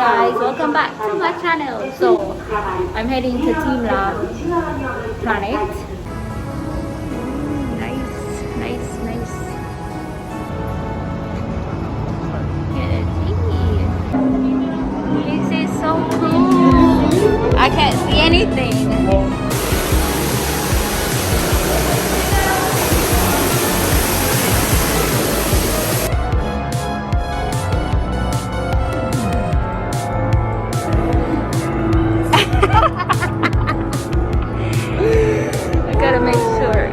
guys, welcome back to my channel. So I'm heading to Teamlab Planet. Nice. This is so cool. I can't see anything. I gotta make sure.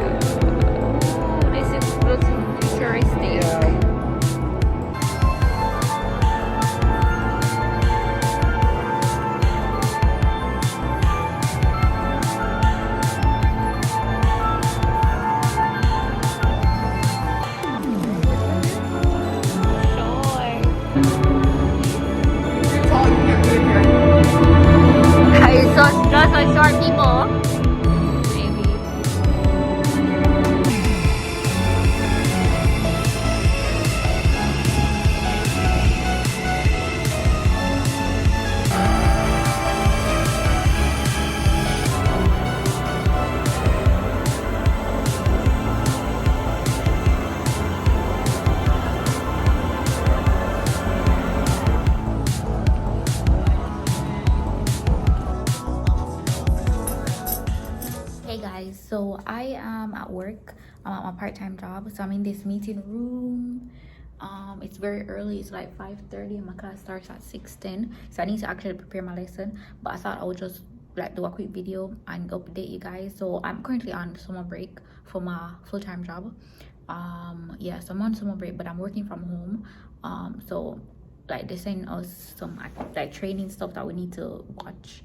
This looks futuristic. Just so short people. Maybe. Hey guys, so I am at work. I'm at my part-time job, so I'm in this meeting room. It's very early. It's like 5:30 and my class starts at 6:10, so I need to actually prepare my lesson, but I thought I would just like do a quick video and update you guys. So I'm currently on summer break for my full-time job. Yeah, so I'm on summer break, but I'm working from home. So like they send us some like training stuff that we need to watch,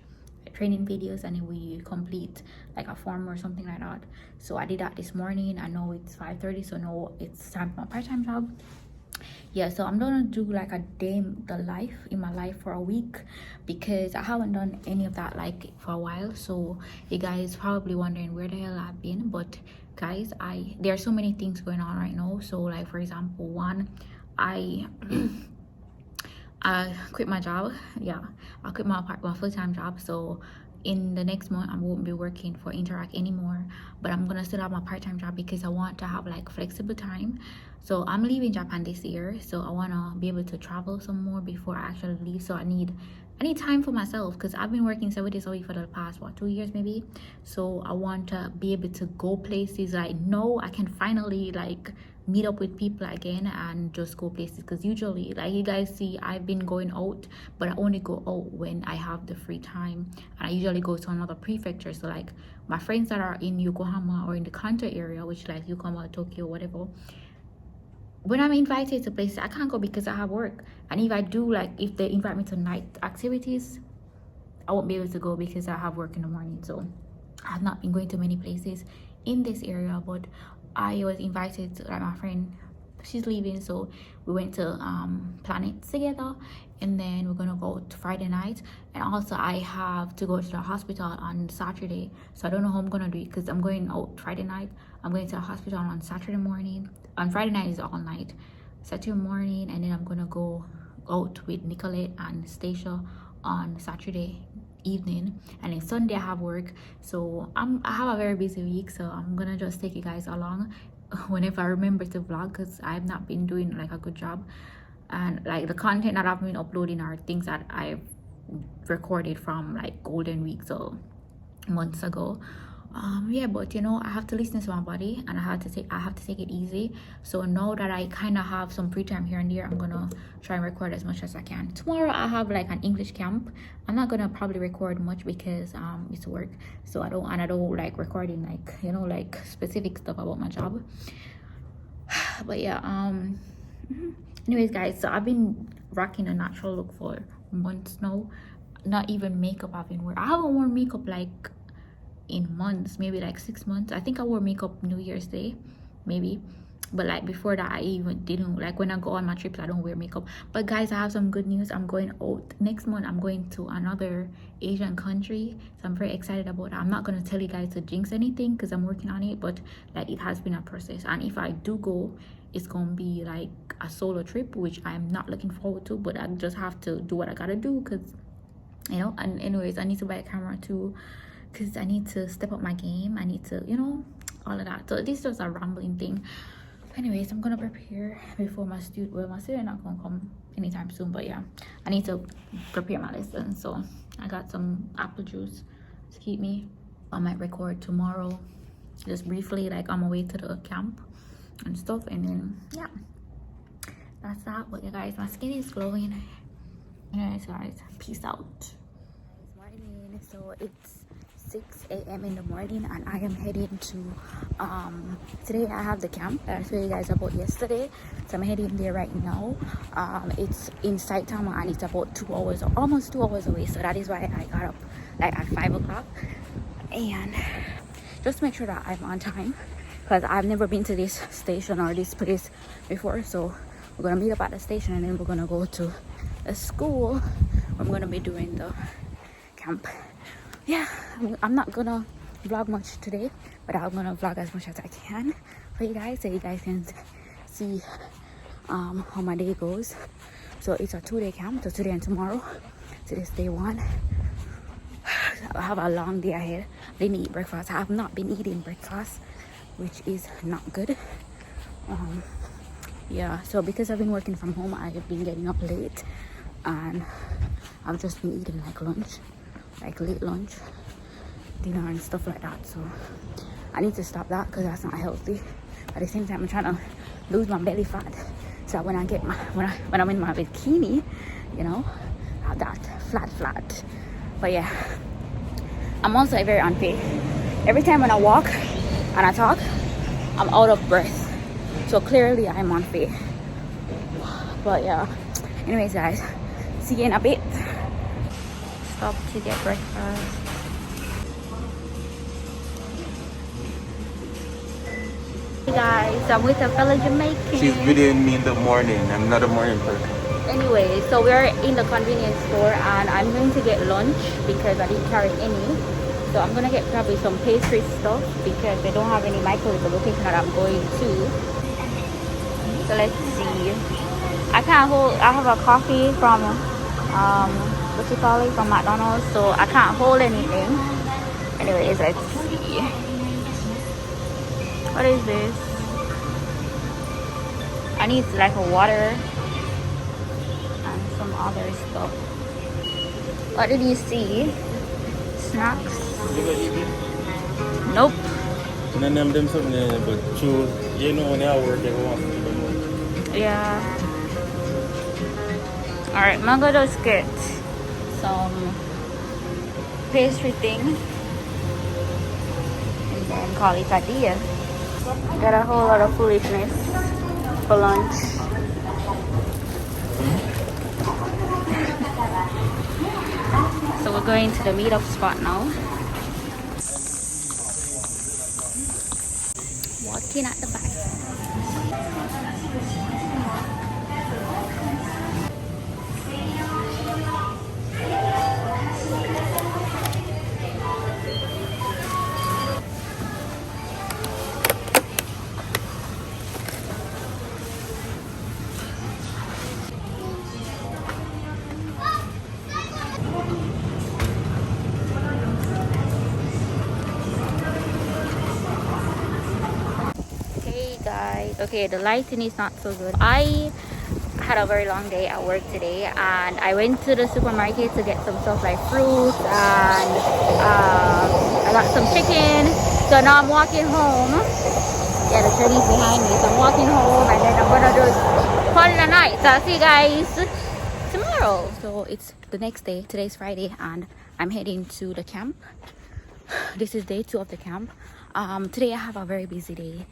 training videos, and then we complete like a form or something like that. So I did that this morning. I know it's 5:30, so no, it's time for my part-time job. Yeah, so I'm gonna do like a day in my life for a week, because I haven't done any of that like for a while. So you guys probably wondering where the hell I've been, but guys, there are so many things going on right now. So like, for example, one, I quit my job. Yeah, I quit my full-time job. So in the next month I won't be working for Interact anymore, but I'm gonna still have my part-time job because I want to have like flexible time. So I'm leaving Japan this year, so I want to be able to travel some more before I actually leave. So I need time for myself, because I've been working 7 days a week for the past 2 years maybe. So I want to be able to go places. I know I can finally like meet up with people again and just go places, because usually, like you guys see, I've been going out, but I only go out when I have the free time, and I usually go to another prefecture. So like my friends that are in Yokohama or in the Kanto area, which like Yokohama, Tokyo, whatever, when I'm invited to places, I can't go because I have work. And if I do, like if they invite me to night activities, I won't be able to go because I have work in the morning. So I have not been going to many places in this area, but I was invited to, like, my friend, she's leaving, so we went to Planet together, and then we're gonna go to Friday night. And also I have to go to the hospital on Saturday, so I don't know how I'm gonna do it, because I'm going out Friday night, I'm going to the hospital on Saturday morning. On Friday night is all night, Saturday morning, and then I'm gonna go out with Nicolette and Stacia on Saturday evening, and then Sunday I have work. So I have a very busy week, so I'm gonna just take you guys along whenever I remember to vlog, because I've not been doing like a good job, and like the content that I've been uploading are things that I've recorded from like golden week, so months ago. Yeah, but you know, I have to listen to my body, and I have to take it easy. So now that I kind of have some free time here and there, I'm gonna try and record as much as I can. Tomorrow I have like an English camp. I'm not gonna probably record much because it's work, so I don't like recording like, you know, like specific stuff about my job. But yeah, anyways guys, so I've been rocking a natural look for months now. Not even makeup I've been wearing. I haven't worn makeup like in months, maybe like 6 months. I think I wore makeup New Year's Day maybe, but like before that I even didn't. Like when I go on my trips, I don't wear makeup. But guys, I have some good news. I'm going out next month. I'm going to another Asian country, so I'm very excited about that. I'm not going to tell you guys to jinx anything because I'm working on it, but like it has been a process, and if I do go, it's gonna be like a solo trip, which I'm not looking forward to, but I just have to do what I gotta do, because you know. And anyways, I need to buy a camera too, because I need to step up my game. I need to, you know, all of that. So this is just a rambling thing. Anyways, I'm gonna prepare before my student not gonna come anytime soon, but yeah, I need to prepare my lesson. So I got some apple juice to keep me. I might record tomorrow just briefly, like on my way to the camp and stuff, and then yeah, that's that. But yeah guys, my skin is glowing. Anyways guys, peace out. Morning. So it's 6 a.m. in the morning, and I am heading to today I have the camp that I told you guys about yesterday, so I'm heading there right now. It's in Saitama, and it's about 2 hours, almost 2 hours away, so that is why I got up like at 5 o'clock, and just to make sure that I'm on time, because I've never been to this station or this place before. So we're gonna meet up at the station, and then we're gonna go to a school where I'm gonna be doing the camp. Yeah, I'm not gonna vlog much today, but I'm gonna vlog as much as I can for you guys, so you guys can see how my day goes. So it's a 2-day camp, so today and tomorrow. So this day 1. I have a long day ahead. I didn't eat breakfast. I have not been eating breakfast, which is not good. Yeah, so because I've been working from home, I've been getting up late, and I've just been eating like lunch, like late lunch, dinner and stuff like that. So I need to stop that, because that's not healthy. At the same time, I'm trying to lose my belly fat, so when I get my when I'm in my bikini, you know, I have that flat. But yeah, I'm also very unfit. Every time when I walk and I talk, I'm out of breath, so clearly I'm unfit. But yeah, anyways guys, see you in a bit. Stop to get breakfast. Hey guys, I'm with a fellow Jamaican. She's videoing me in the morning. I'm not a morning person. Anyway, so we're in the convenience store, and I'm going to get lunch because I didn't carry any. So I'm gonna get probably some pastry stuff, because they don't have any microwave at the location that I'm going to. So let's see. I have a coffee from what you call it, from McDonald's, so I can't hold anything. Anyways, let's see. What is this? I need like a water and some other stuff. What did you see? Snacks? Nope. None of them something there, but true, you know when I work, they want to. Yeah. Alright, I'm gonna just get some pastry thing and then call it a day. Got a whole lot of foolishness for lunch. So we're going to the meetup spot now. Walking at the back. Guys, okay, the lighting is not so good. I had a very long day at work today, and I went to the supermarket to get some stuff like fruit, and I got some chicken. So now I'm walking home. Yeah, the train is behind me, so I'm walking home, and then I'm gonna do call it a night. So I'll see you guys tomorrow. So it's the next day. Today's Friday, and I'm heading to the camp. This is day 2 of the camp. Today I have a very busy day.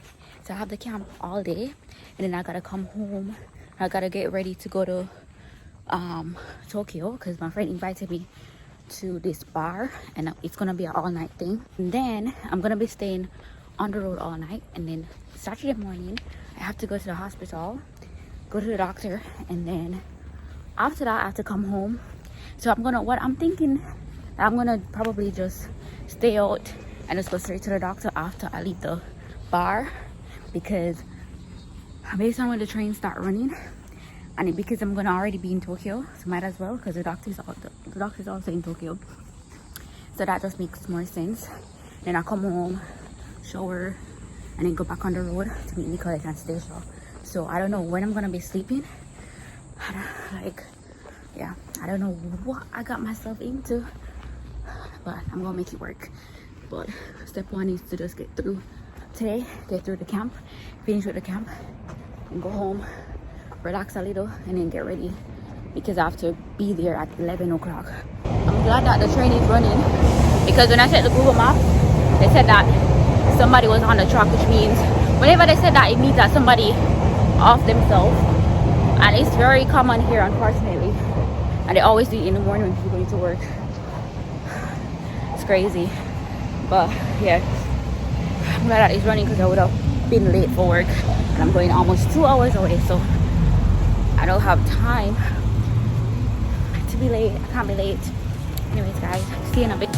So I have the camp all day, and then I gotta come home. I gotta get ready to go to Tokyo, because my friend invited me to this bar, and it's gonna be an all-night thing. And then I'm gonna be staying on the road all night, and then Saturday morning I have to go to the hospital, go to the doctor, and then after that I have to come home. So what I'm thinking, I'm gonna probably just stay out and just go straight to the doctor after I leave the bar, because based on when the trains start running, and because I'm gonna already be in Tokyo, so might as well, because the doctor's also in Tokyo, so that just makes more sense. Then I come home, shower, and then go back on the road to meet Nicolette and Stacia. So I don't know when I'm gonna be sleeping. Like, yeah, I don't know what I got myself into, but I'm gonna make it work. But step one is to just get through today, get through the camp, finish with the camp, and go home, relax a little, and then get ready because I have to be there at 11 o'clock. I'm glad that the train is running, because when I checked the Google Maps, they said that somebody was on the track, which means whenever they said that, it means that somebody off themselves. And it's very common here, unfortunately, and they always do it in the morning when people go to work. It's crazy, but yeah, I'm glad that it's running because I would have been late for work, and I'm going almost 2 hours away, so I don't have time to be late. I can't be late. Anyways, guys, see you in a bit.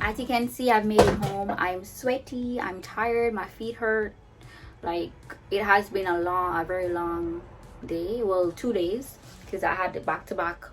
As you can see, I've made it home. I'm sweaty, I'm tired, my feet hurt. Like, it has been a very long day. Well, 2 days, because I had the back-to-back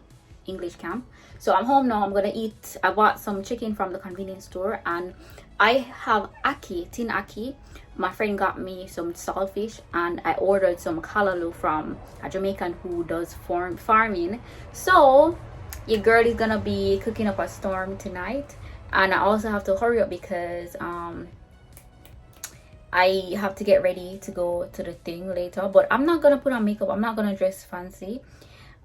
English camp. So I'm home now. I'm gonna eat. I bought some chicken from the convenience store, and I have tin ackee. My friend got me some saltfish, and I ordered some kalaloo from a Jamaican who does farming. So your girl is gonna be cooking up a storm tonight, and I also have to hurry up because I have to get ready to go to the thing later. But I'm not gonna put on makeup. I'm not gonna dress fancy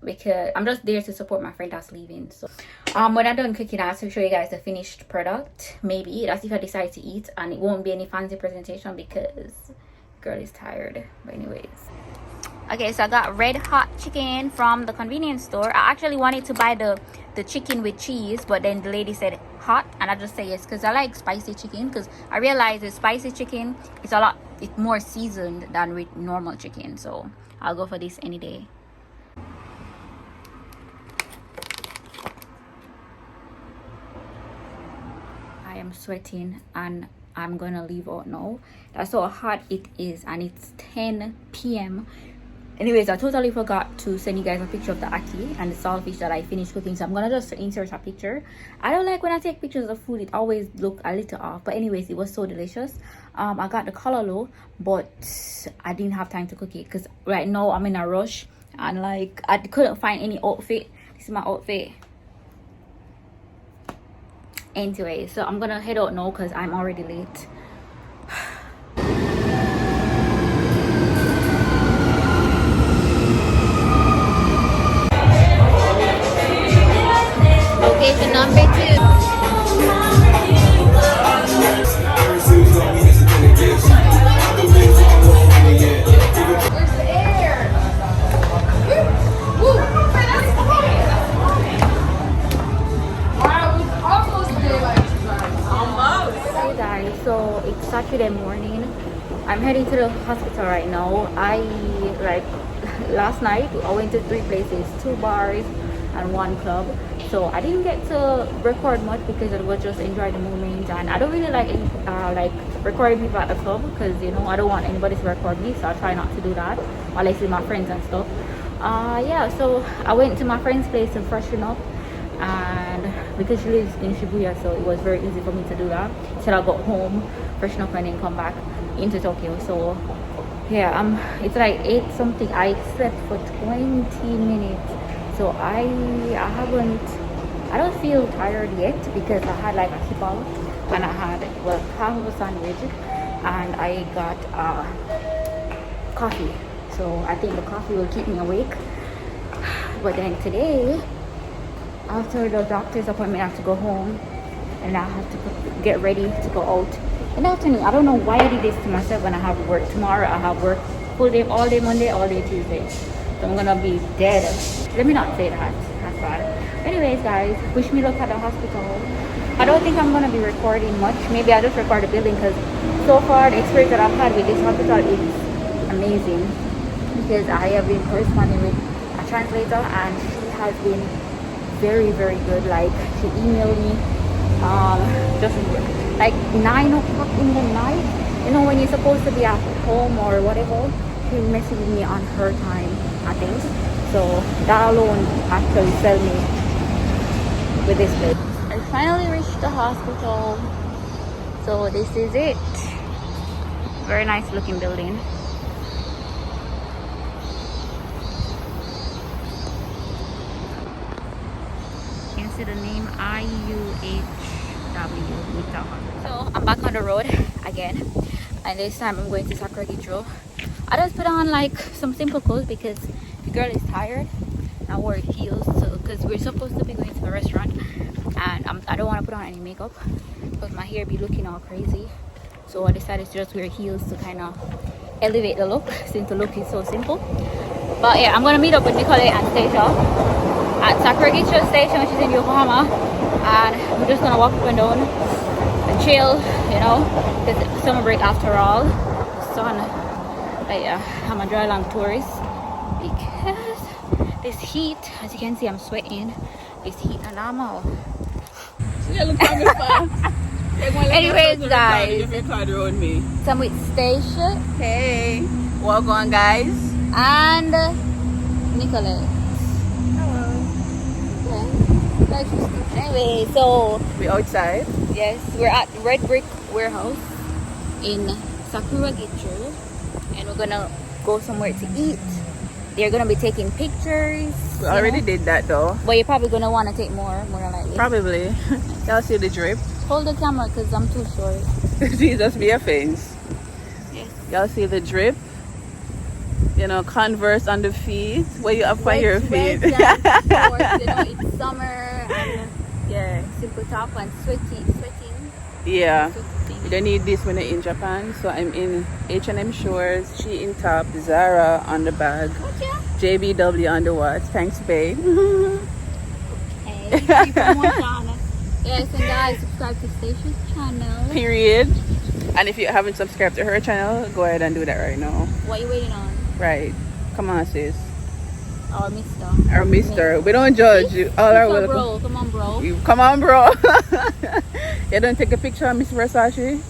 because I'm just there to support my friend that's leaving. So when I'm done cooking, I'll show you guys the finished product. Maybe that's if I decide to eat, and it won't be any fancy presentation because girl is tired. But anyways, okay, so I got red hot chicken from the convenience store. I actually wanted to buy the chicken with cheese, but then the lady said hot, and I just say yes because I like spicy chicken, because I realized with spicy chicken it's more seasoned than with normal chicken, so I'll go for this any day. I am sweating and I'm gonna leave out now. That's how hot it is, and it's 10 p.m. Anyways, I totally forgot to send you guys a picture of the ackee and the saltfish that I finished cooking, so I'm gonna just insert a picture. I don't like when I take pictures of food, it always look a little off, but anyways, it was so delicious. I got the kalaloo, but I didn't have time to cook it because right now I'm in a rush, and like I couldn't find any outfit. This is my outfit. Anyway, so I'm gonna head out now because I'm already late. Location number 2. Hey guys, so it's Saturday morning. I'm heading to the hospital right now. Last night I went to 3 places, 2 bars and 1 club. So I didn't get to record much because I was just enjoying the moment, and I don't really like recording people at the club because I don't want anybody to record me, so I try not to do that unless with my friends and stuff. Yeah, so I went to my friend's place to freshen up, and because she lives in Shibuya, so it was very easy for me to do that till I got home, freshen up, and then come back into Tokyo. So yeah, it's like 8 something. I slept for 20 minutes, so I don't feel tired yet because I had like a kebab, and I had half of a sandwich, and I got coffee. So I think the coffee will keep me awake. But then today, after the doctor's appointment, I have to go home, and I have to get ready to go out in the afternoon. I don't know why I did this to myself when I have work tomorrow. I have work full day, all day Monday, all day Tuesday, so I'm gonna be dead. Let me not say that, that's bad. Anyways guys, wish me luck at the hospital. I don't think I'm gonna be recording much. Maybe I'll just record the building because so far the experience that I've had with this hospital is amazing. Because I have been corresponding with a translator and she has been very, very good. Like she emailed me just like 9 o'clock in the night. You know when you're supposed to be at home or whatever. She messaged me on her time, I think. So that alone actually sell me with this place. I finally reached the hospital. So this is it. Very nice looking building. You can see the name IUHW. So I'm back on the road again. And this time I'm going to Sachoney. I just put on like some simple clothes because the girl is tired. I wore heels so because we're supposed to be going to the restaurant and I don't want to put on any makeup because my hair be looking all crazy. So I decided to just wear heels to kind of elevate the look since the look is so simple. But yeah, I'm gonna meet up with Nicole and Stacia at Sachoney station, which is in Yokohama, and we're just gonna walk up and down and chill, you know, because it's summer break after all. The sun, I'm a dry land tourist because this heat, as you can see, I'm sweating. This heat and I'm all. Anyways, guys, so I'm with Stacia. Hey, walk on, guys. And Nicolette. Okay. Anyway, so We outside. yes, we're at Red Brick Warehouse in Sachoney, and we're gonna go somewhere to eat. They're gonna be taking pictures. We already did that though. But you're probably gonna want to take more than likely. Probably. Y'all see the drip? Hold the camera because I'm too short. Jesus be a face. Yes. Y'all see the drip? You know, Converse on the feet. Where you up for your feet? Of course, you know, it's summer and yeah, simple top and sweating. Yeah. Sweating. You don't need this when you're in Japan. So I'm in H&M shorts, she in top, Zara on the bag, JBW on the watch. Thanks, babe. Hey, keep on watching. Yes, and guys, subscribe to Stacia's channel. Period. And if you haven't subscribed to her channel, go ahead and do that right now. What are you waiting on? Right. Come on, sis. Our mister. Our mister. We don't judge you. All are welcome. Bro, come on, bro. Come on, bro. You don't take a picture of Miss Versace?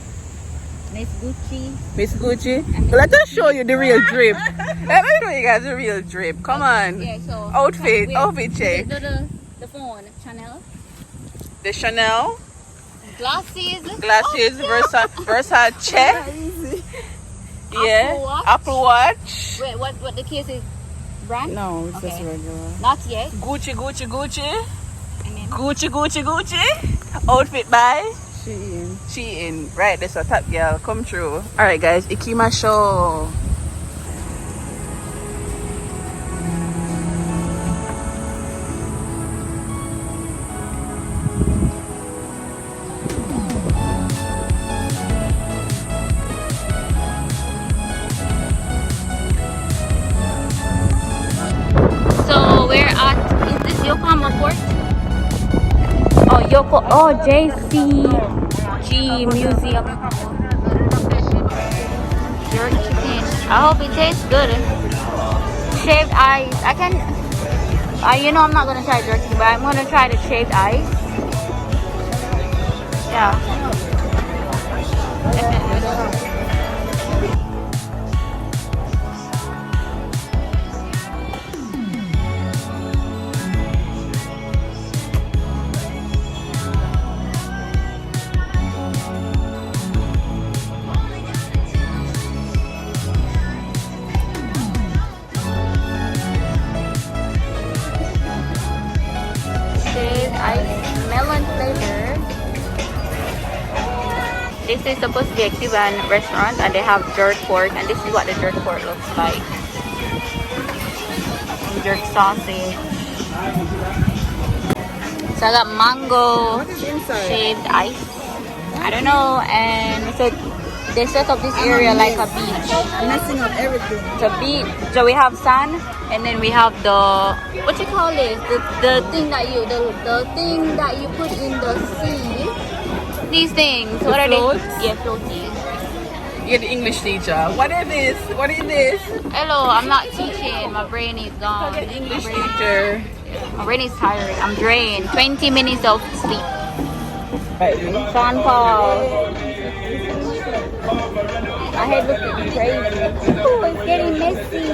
Miss Gucci. Miss Gucci? Let us show you the real drip. Let me show you guys the real drip. Come on. Yeah, so Outfit check. The phone, Chanel. The Chanel. Glasses. Versace. Yeah. Apple Watch. Wait, what the case is? Brand? No, it's Okay. just regular. Not yet. Gucci. And then Gucci. Outfit by Shein. Right, that's a top girl. Come true. Alright guys, Ikima show. so we're at, is this Yokohama Port? JCG Museum. Jerk chicken. I hope it tastes good. Shaved ice. I can. You know I'm not gonna try jerky, but I'm gonna try the shaved ice. Yeah. Definitely. Melon flavor. This is supposed to be a Cuban restaurant and they have jerk pork, and this is what the jerk pork looks like. And jerk sausage. So I got mango shaved ice. I don't know, and so They set up this area like a beach. Messing up everything. It's a beach. So we have sand, and then we have the what you call it? The thing that you thing that you put in the sea. These things. What are floats? they? Yeah, floaties. You're the English teacher. What is this? What is this? Hello, I'm not teaching. My brain is gone. The English teacher. My brain is tired. I'm drained. 20 minutes of sleep. Right. Sean Paul. My head looking crazy. Oh, it's getting messy.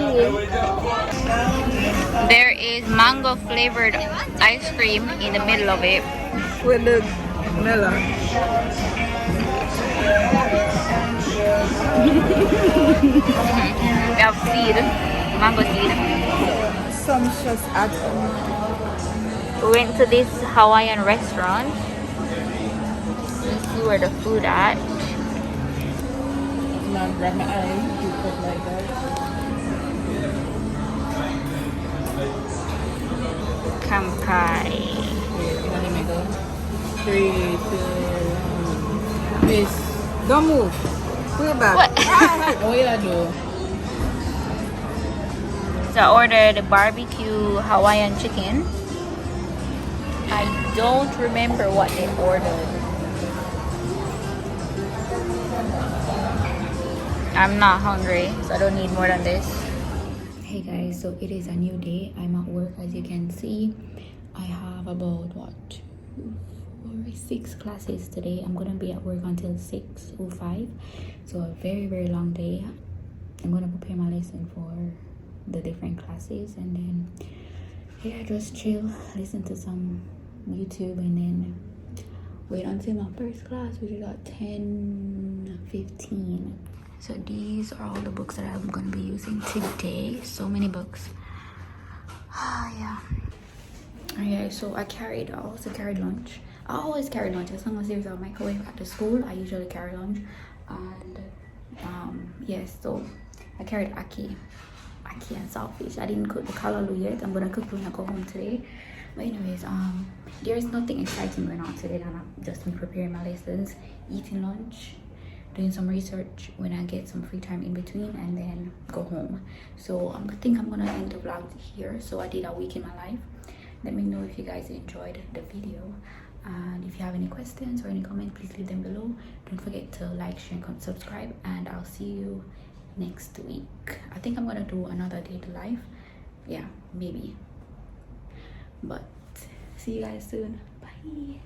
There is mango flavored ice cream in the middle of it. With the melon. We have seed, mango seed. Some just add We went to this Hawaiian restaurant. Let's see where the food at. Now grab my eye. You put like that. Kamkai. In the middle. 3, 2, 1. Miss. Don't move. Put it back. What? Oh yeah, do. So I ordered barbecue Hawaiian chicken. I don't remember what they ordered. I'm not hungry, so I don't need more than this. Hey guys, so it is a new day. I'm at work, as you can see. I have about 6 classes today. I'm gonna be at work until 6:05, so a very long day. I'm gonna prepare my lesson for the different classes, and then yeah, just chill, listen to some YouTube, and then wait until my first class, which is at 10:15. So these are all the books that I'm gonna be using today. So many books. Yeah. Okay, so I also carried lunch. I always carry lunch as long as there's a microwave at the school. I usually carry lunch, and yes, so I carried aki and saltfish. I didn't cook the kalalu yet. I'm gonna cook when I go home today. But anyways, there is nothing exciting going on today. I'm just preparing my lessons, eating lunch, doing some research when I get some free time in between, and then go home. So I think I'm gonna end the vlog here. So I did a week in my life. Let me know if you guys enjoyed the video, and if you have any questions or any comments, please leave them below. Don't forget to like, share, and subscribe, and I'll see you next week. I think I'm gonna do another day to life. Yeah, maybe. But see you guys soon. Bye.